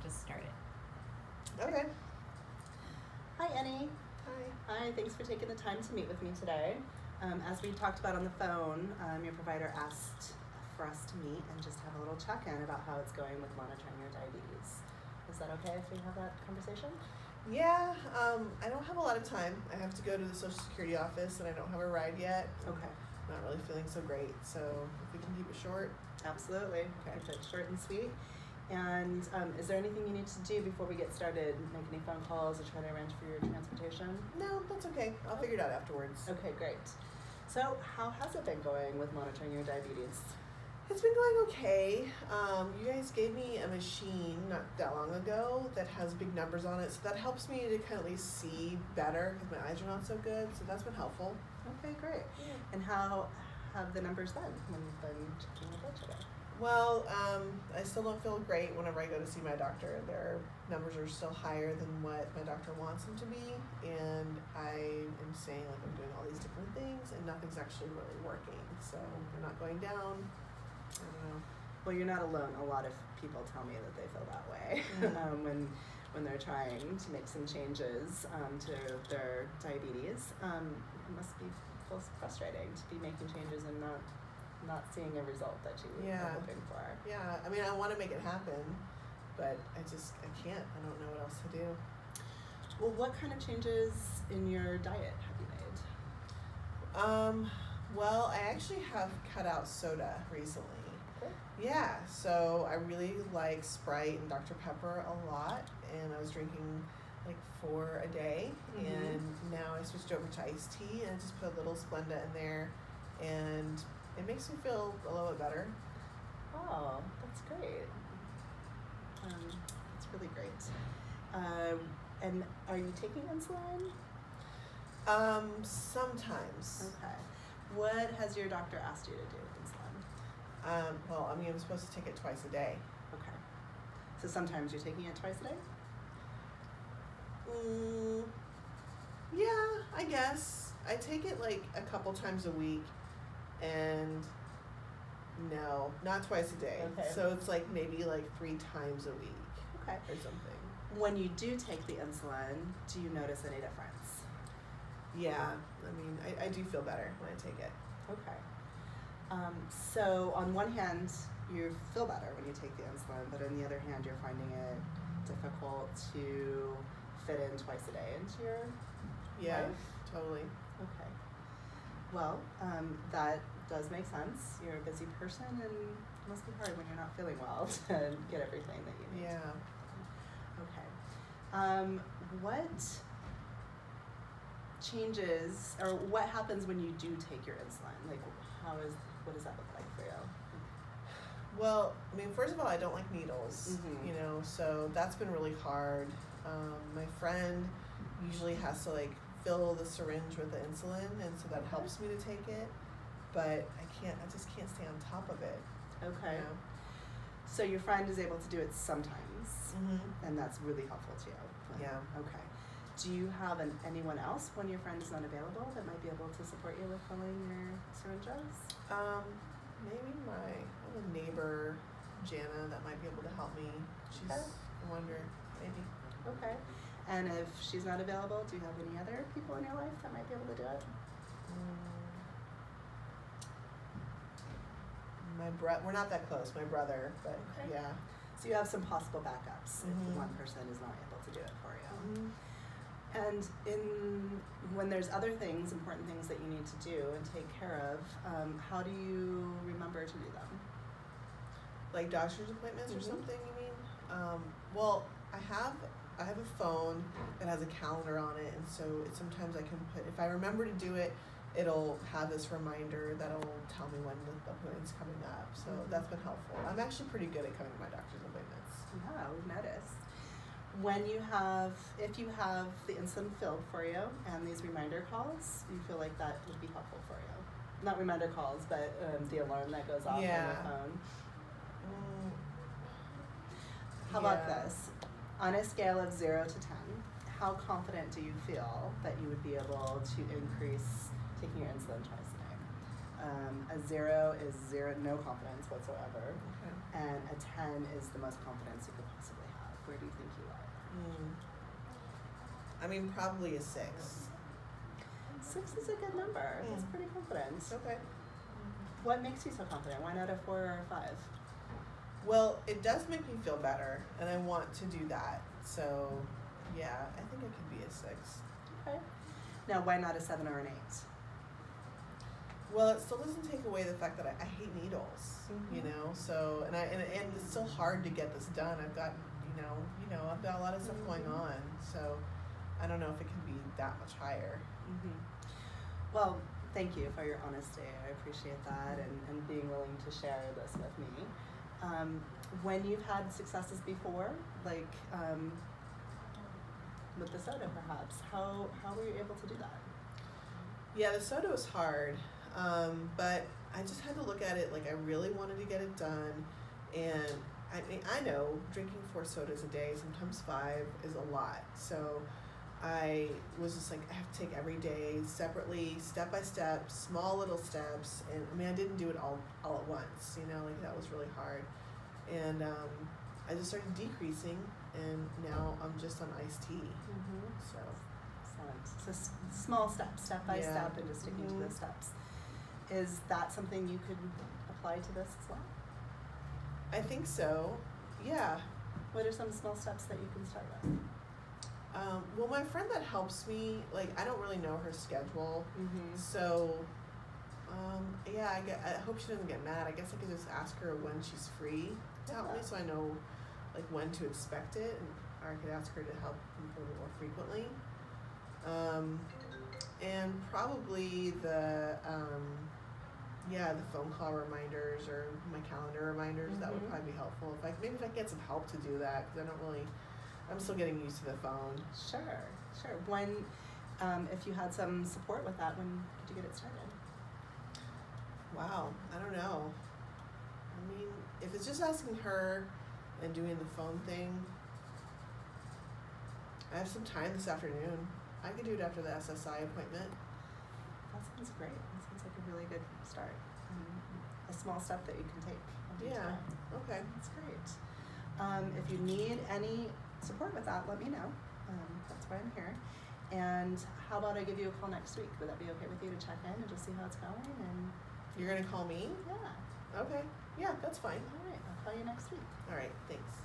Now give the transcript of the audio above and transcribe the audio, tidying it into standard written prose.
just start it. Okay. Hi, Annie. Hi. Hi, thanks for taking the time to meet with me today. As we talked about on the phone, your provider asked for us to meet and just have a little check-in about how it's going with monitoring your diabetes. Is that okay if we have that conversation? Yeah, I don't have a lot of time. I have to go to the Social Security office and I don't have a ride yet. Okay. Not really feeling so great, so if we can keep it short. Absolutely. Okay. Keep it short and sweet. And is there anything you need to do before we get started? Make any phone calls or try to arrange for your transportation? No, that's okay. I'll figure it out afterwards. Okay, great. So how has it been going with monitoring your diabetes? It's been going okay. You guys gave me a machine not that long ago that has big numbers on it, so that helps me to kind of at least see better because my eyes are not so good, so that's been helpful. Okay, great. Yeah. And how have the numbers been when you've been checking your blood sugar? Well, I still don't feel great whenever I go to see my doctor. Their numbers are still higher than what my doctor wants them to be, and I am saying like I'm doing all these different things, and nothing's actually really working. So they're not going down. I don't know. Well, you're not alone. A lot of people tell me that they feel that way when they're trying to make some changes to their diabetes. It must be frustrating to be making changes and not seeing a result that you are hoping for. Yeah, I mean, I want to make it happen, but I can't. I don't know what else to do. Well, what kind of changes in your diet have you made? Well, I actually have cut out soda recently. Okay. Yeah, so I really like Sprite and Dr. Pepper a lot, and I was drinking like 4 a day, and now I switched over to iced tea, and I just put a little Splenda in there, and it makes me feel a little bit better. Oh, that's great. That's really great. And are you taking insulin? Sometimes. Okay. What has your doctor asked you to do with insulin? Well, I mean, I'm supposed to take it twice a day. Okay. So sometimes you're taking it twice a day? Yeah, I guess. I take it like a couple times a week, and no, not twice a day. Okay. So it's like maybe like 3 times a week. Okay. Or something. When you do take the insulin, do you notice any difference? Yeah, I mean, I do feel better when I take it. Okay. So on one hand, you feel better when you take the insulin, but on the other hand, you're finding it difficult to fit in twice a day into your life? Totally. Okay. Well, that does make sense. You're a busy person, and it must be hard when you're not feeling well to get everything that you need. Yeah. Okay. What changes, or what happens when you do take your insulin? Like, what does that look like for you? Well, I mean, first of all, I don't like needles, so that's been really hard. My friend usually has to like fill the syringe with the insulin, and so that helps me to take it, but I just can't stay on top of it. Okay. You know? So your friend is able to do it sometimes, and that's really helpful to you. Yeah. Okay. Do you have anyone else when your friend is not available that might be able to support you with filling your syringes? Maybe I have a neighbor, Jana, that might be able to help me. She's a wonder, maybe. Okay. And if she's not available, do you have any other people in your life that might be able to do it? We're not that close, my brother, but yeah. So you have some possible backups if one person is not able to do it for you. And when there's other things, important things that you need to do and take care of, how do you remember to do them? Like doctor's appointments or something, you mean? Well, I have a phone that has a calendar on it, and so sometimes I can if I remember to do it, it'll have this reminder that'll tell me when the appointment's coming up. So that's been helpful. I'm actually pretty good at coming to my doctor's appointments. Yeah, we've noticed. If you have the insulin filled for you and these reminder calls, you feel like that would be helpful for you. Not reminder calls, but the alarm that goes off on your phone. How about this? On a scale of 0 to 10, how confident do you feel that you would be able to increase taking your insulin twice a day? A 0 is no confidence whatsoever, and a 10 is the most confidence you could possibly have. Where I mean, probably a 6. 6 is a good number. That's pretty confident. Okay. What makes you so confident? Why not a 4 or a 5? Well, it does make me feel better, and I want to do that. So, yeah, I think it could be a 6. Okay. Now, why not a 7 or an 8? Well, it still doesn't take away the fact that I hate needles, you know. So, and it's still hard to get this done. I've got, I've got a lot of stuff going on. So, I don't know if it can be that much higher. Well, thank you for your honesty. I appreciate that, and being willing to share this with me. When you've had successes before, like with the soda perhaps, how were you able to do that? Yeah, the soda was hard, but I just had to look at it like I really wanted to get it done, and I know drinking 4 sodas a day, sometimes 5, is a lot. So I was just like, I have to take every day separately, step by step, small little steps, and I mean, I didn't do it all at once, like that was really hard. And I just started decreasing, and now I'm just on iced tea. So. Excellent. So small steps, step by step, and just sticking to the steps. Is that something you could apply to this as well? I think so. Yeah. What are some small steps that you can start with? Well, my friend that helps me, like, I don't really know her schedule, so I hope she doesn't get mad. I guess I could just ask her when she's free to help me, so I know like when to expect it, or I could ask her to help me a little more frequently. And probably the phone call reminders or my calendar reminders, that would probably be helpful. Maybe if I get some help to do that, because I'm still getting used to the phone. Sure. When, if you had some support with that, when did you get it started? Wow, I don't know. I mean, if it's just asking her and doing the phone thing, I have some time this afternoon. I could do it after the SSI appointment. That sounds great. That sounds like a really good start. A small step that you can take. Yeah, okay. That's great. If you need any support with that, let me know. That's why I'm here. And how about I give you a call next week? Would that be okay with you to check in and just see how it's going? And you're gonna call me? Yeah. Okay. Yeah, that's fine. All right. I'll call you next week. All right. Thanks.